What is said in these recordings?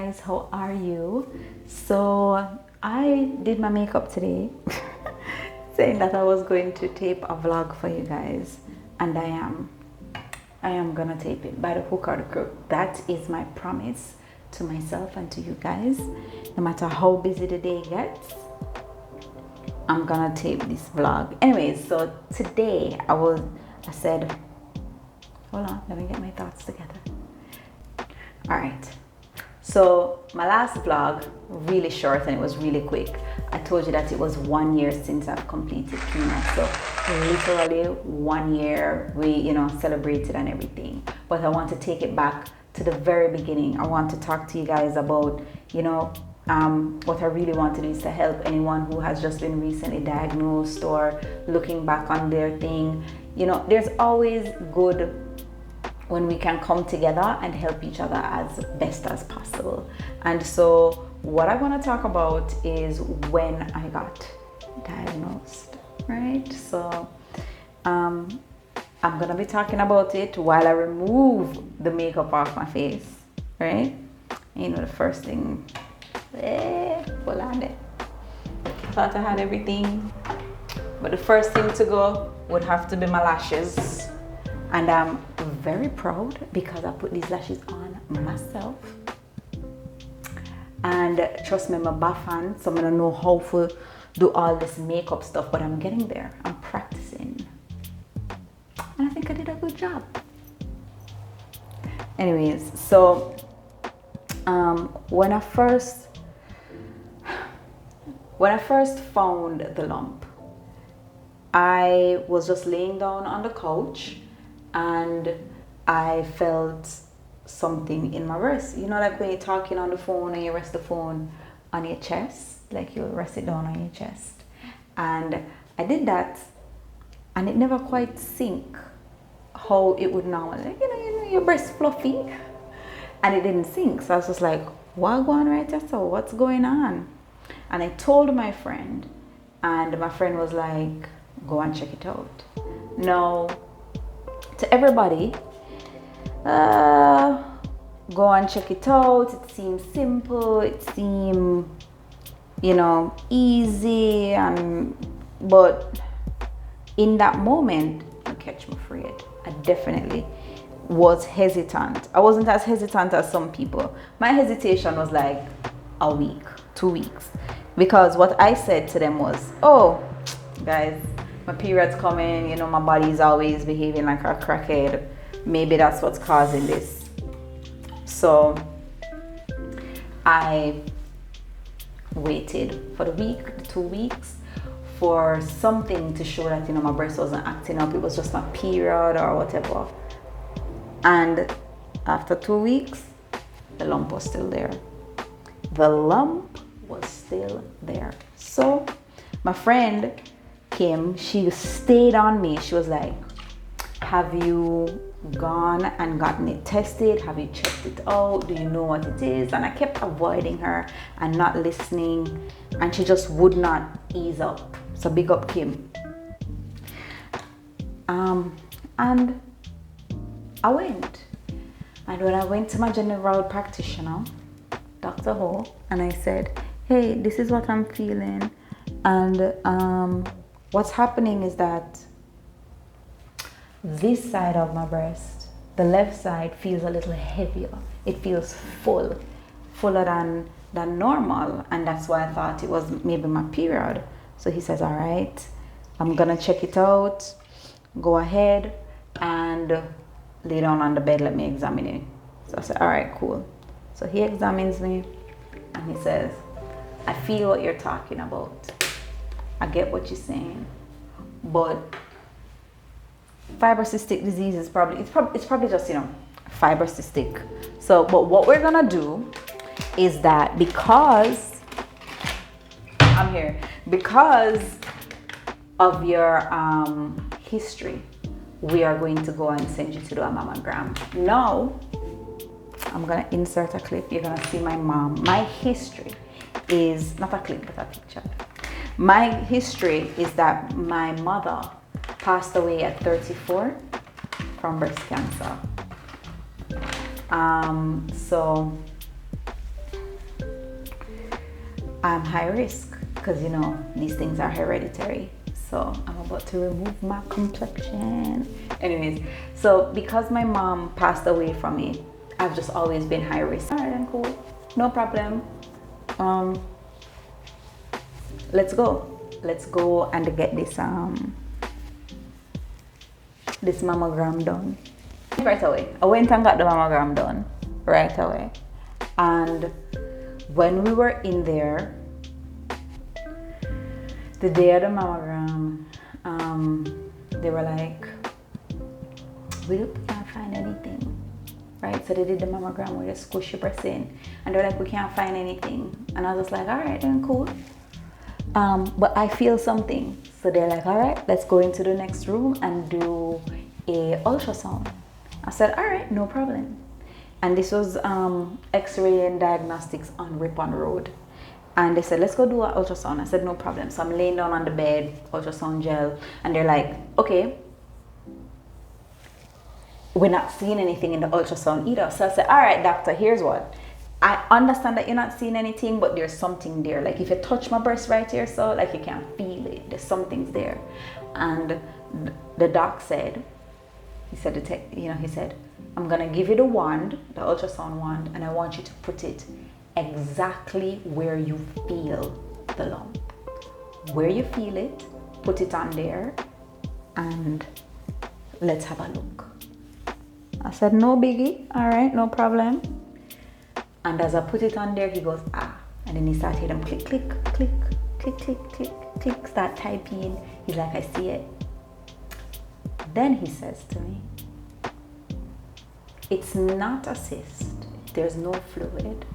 guys, how are you? So I did my makeup today saying that I was going to tape a vlog for you guys, and I am gonna tape it by the hook or the crook. That is my promise to myself and to you guys. No matter how busy the day gets, I'm gonna tape this vlog. Anyways, so today I said, hold on, let me get my thoughts together. All right, so my last vlog, really short and it was really quick. I told you that it was 1 year since I've completed chemo. So literally 1 year, we celebrated and everything. But I want to take it back to the very beginning. I want to talk to you guys about, what I really want to do is to help anyone who has just been recently diagnosed or looking back on their thing. There's always good when we can come together and help each other as best as possible. And so what I want to talk about is when I got diagnosed, right? So I'm gonna be talking about it while I remove the makeup off my face, right? The first thing, hold on it. Thought I had everything, but the first thing to go would have to be my lashes. And I'm very proud because I put these lashes on myself. And trust me, I'm a buff fan, so I'm gonna know how to do all this makeup stuff, but I'm getting there. I'm practicing. And I think I did a good job. Anyways, so when I first found the lump, I was just laying down on the couch and I felt something in my wrist. Like when you're talking on the phone and you rest the phone on your chest, like you'll rest it down on your chest. And I did that and it never quite sync how it would normally, your breast fluffy, and it didn't sync. So I was just like, what going right there? So what's going on? And I told my friend, and my friend was like, go and check it out. Now, to everybody, go and check it out. It seems simple, it seems easy, but in that moment, don't catch me afraid, I definitely was hesitant. I wasn't as hesitant as some people. My hesitation was like a week, 2 weeks, because what I said to them was, oh guys, my period's coming, my body is always behaving like a crackhead. Maybe that's what's causing this. So I waited for the week, the 2 weeks, for something to show that my breast wasn't acting up. It was just my period or whatever. And after 2 weeks, the lump was still there. The lump was still there. So my friend came, she stayed on me. She was like, have you gone and gotten it tested? Have you checked it out? Do you know what it is? And I kept avoiding her and not listening, and she just would not ease up. So big up Kim. And I went. And when I went to my general practitioner, Dr. Ho, and I said, hey, this is what I'm feeling. And what's happening is that this side of my breast, the left side, feels a little heavier. It feels fuller than normal. And that's why I thought it was maybe my period. So he says, all right, I'm gonna check it out. Go ahead and lay down on the bed, let me examine it. So I said, all right, cool. So he examines me and he says, I feel what you're talking about. I get what you're saying, but fibrocystic disease is probably just fibrocystic. So but what we're gonna do is that because of your history, we are going to go and send you to do a mammogram. Now I'm gonna insert a clip. You're gonna see my mom. My history is not a clip but a picture. My history is that my mother passed away at 34 from breast cancer. So I'm high risk because, you know, these things are hereditary. So I'm about to remove my complexion. Anyways, so because my mom passed away from it, I've just always been high risk. All right, then cool, no problem. Let's go and get this this mammogram done right away. I went and got the mammogram done right away, and when we were in there the day of the mammogram, they were like, we can't find anything, right? So they did the mammogram with a squish your breast in, and they're like, we can't find anything. And I was just like, all right, then cool. But I feel something. So they're like, all right, let's go into the next room and do a ultrasound. I said, all right, no problem. And this was X-ray and diagnostics on Ripon Road. And they said, let's go do an ultrasound. I said, no problem. So I'm laying down on the bed, ultrasound gel, and they're like, okay, we're not seeing anything in the ultrasound either. So I said, all right, doctor, here's what. I understand that you're not seeing anything, but there's something there. Like if you touch my breast right here, so like you can feel it. There's something's there. And the doc said, he said, I'm gonna give you the wand, the ultrasound wand, and I want you to put it exactly where you feel the lump. Where you feel it, put it on there, and let's have a look. I said, no biggie, all right, no problem. And as I put it on there, he goes, ah. And then he started hitting click, click, click, click, click, click, click, start typing. He's like, I see it. Then he says to me, it's not a cyst, there's no fluid,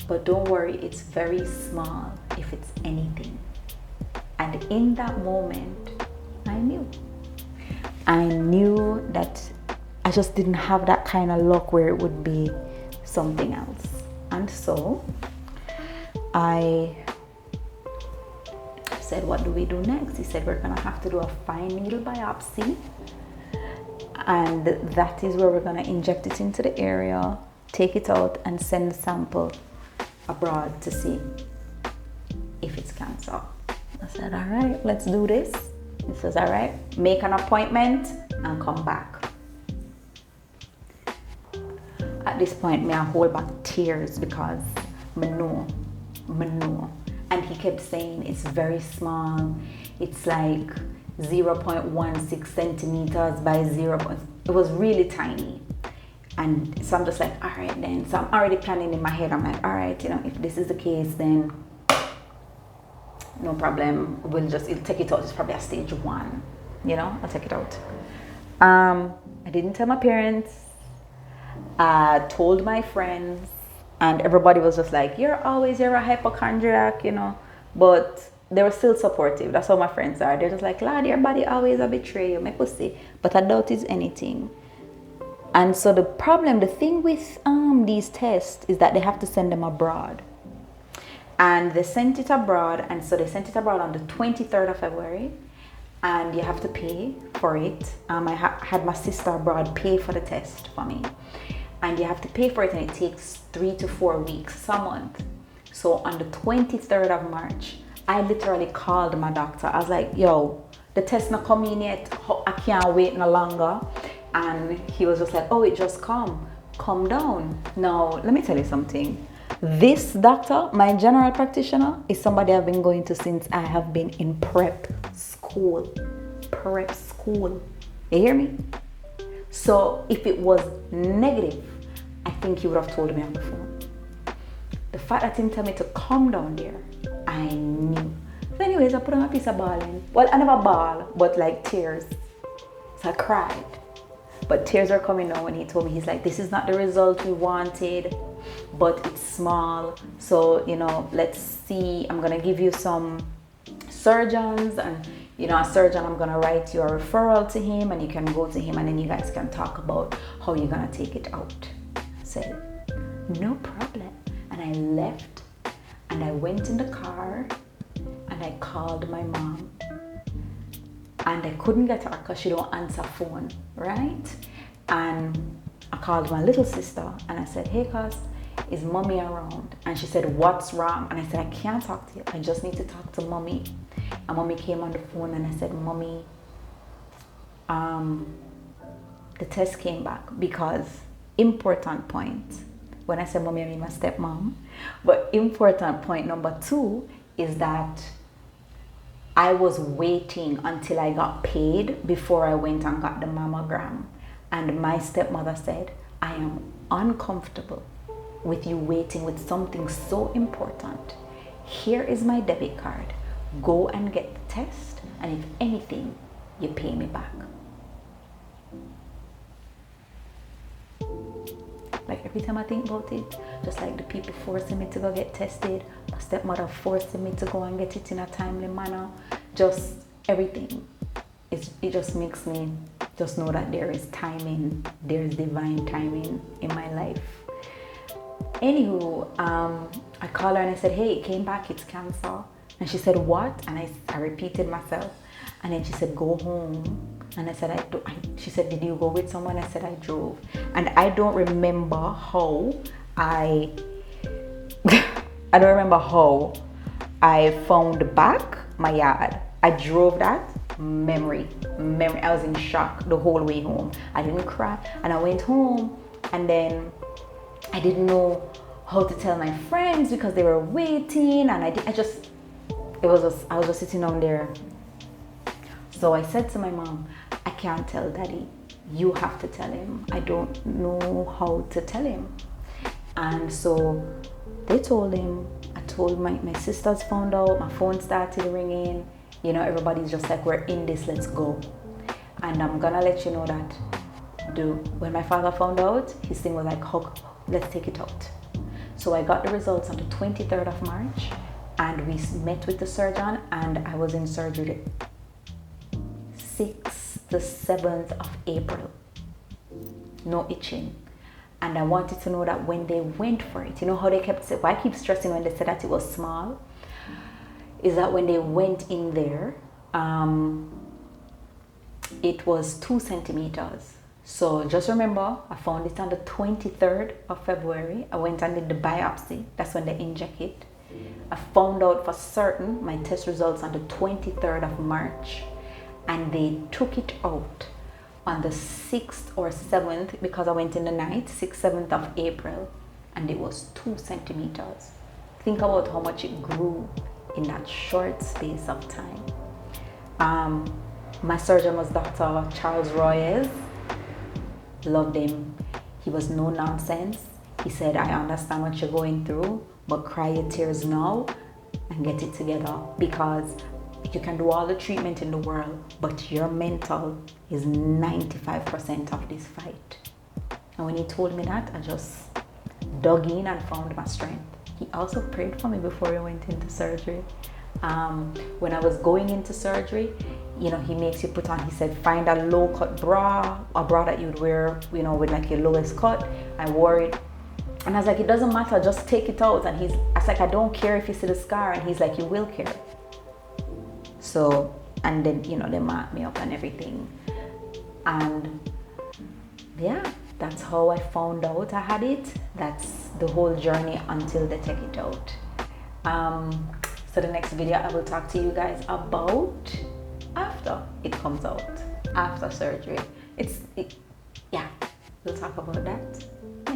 but don't worry, it's very small if it's anything. And in that moment, I knew that I just didn't have that kind of luck where it would be something else. And so I said, what do we do next? He said, we're gonna have to do a fine needle biopsy, and that is where we're gonna inject it into the area, take it out, and send the sample abroad to see if it's cancer. I said, all right, let's do this. He says, all right, make an appointment and come back. At this point, I hold back tears because I know. And he kept saying it's very small. It's like 0.16 centimeters by 0. It was really tiny. And so I'm just like, all right then. So I'm already planning in my head. I'm like, all right, you know, if this is the case, then no problem. We'll take it out. It's probably a stage 1. You know, I'll take it out. I didn't tell my parents. I told my friends, and everybody was just like, you're a hypochondriac, you know. But they were still supportive. That's how my friends are. They're just like, lad, your body always a betray you, my pussy. But I doubt it's anything. And so the thing with these tests is that they have to send them abroad. And they sent it abroad, and so they sent it abroad on the 23rd of February. And you have to pay for it. I had my sister abroad pay for the test for me. And you have to pay for it, and it takes 3 to 4 weeks, a month. So on the 23rd of March, I literally called my doctor. I was like, yo, the test not come in yet. I can't wait no longer. And he was just like, oh, it just come. Calm down. Now, let me tell you something. This doctor, my general practitioner, is somebody I've been going to since I have been in prep school. You hear me? So if it was negative, I think he would have told me on the phone. The fact that he didn't tell me to calm down there, I knew. So anyways, I put on a piece of balling. Well, I never bawl, but like tears. So I cried. But tears are coming now when he told me, he's like, this is not the result we wanted, but it's small. So, you know, let's see. I'm going to give you some surgeons, and, you know, a surgeon, I'm going to write you a referral to him, and you can go to him, and then you guys can talk about how you're going to take it out. I said, no problem. And I left, and I went in the car, and I called my mom. And I couldn't get her because she don't answer phone, right? And I called my little sister, and I said, hey, cuz, is mommy around? And she said, what's wrong? And I said, I can't talk to you. I just need to talk to mommy. And mommy came on the phone and I said, mommy, the test came back because important point. When I said mommy, I mean my stepmom. But important point number 2 is that I was waiting until I got paid before I went and got the mammogram. And my stepmother said, I am uncomfortable with you waiting with something so important. Here is my debit card. Go and get the test, and if anything, you pay me back. Like every time I think about it, just like the people forcing me to go get tested, my stepmother forcing me to go and get it in a timely manner, just everything. It just makes me just know that there is timing, there is divine timing in my life. Anywho, I called her and I said, hey, it came back, it's cancer. And she said, what? And I repeated myself. And then she said, go home. And I said, she said, did you go with someone? I said, I drove. And I don't remember how I don't remember how I found back my yard. I drove that. Memory. I was in shock the whole way home. I didn't cry. And I went home and then I didn't know how to tell my friends because they were waiting, and I was just sitting down there. So I said to my mom, I can't tell daddy, you have to tell him. I don't know how to tell him. And so they told him. I told my sisters found out, my phone started ringing. You know, everybody's just like, we're in this, let's go. And I'm gonna let you know that when my father found out, his thing was like, let's take it out. So I got the results on the 23rd of March, and we met with the surgeon, and I was in surgery 6th to 7th of April. No itching. And I wanted to know that when they went for it, you know how they kept saying, why I keep stressing when they said that it was small, is that when they went in there, it was 2 centimeters. So just remember, I found it on the 23rd of February. I went and did the biopsy. That's when they inject it. I found out for certain my test results on the 23rd of March, and they took it out on the 6th or 7th because I went in the night, 6th, 7th of April, and it was 2 centimeters. Think about how much it grew in that short space of time. My surgeon was Dr. Charles Royes. Loved him. He was no nonsense. He said, I understand what you're going through, but cry your tears now and get it together, because you can do all the treatment in the world, but your mental is 95% of this fight. And when he told me that, I just dug in and found my strength. He also prayed for me before I went into surgery. When I was going into surgery, you know, he makes you put on, he said, find a low cut bra, a bra that you'd wear, you know, with like your lowest cut. I wore it. And I was like, it doesn't matter, just take it out. And I was like, I don't care if you see the scar. And he's like, you will care. So, and then, you know, they marked me up and everything. And yeah, that's how I found out I had it. That's the whole journey until they take it out. So the next video I will talk to you guys about after it comes out, after surgery. Yeah, we'll talk about that.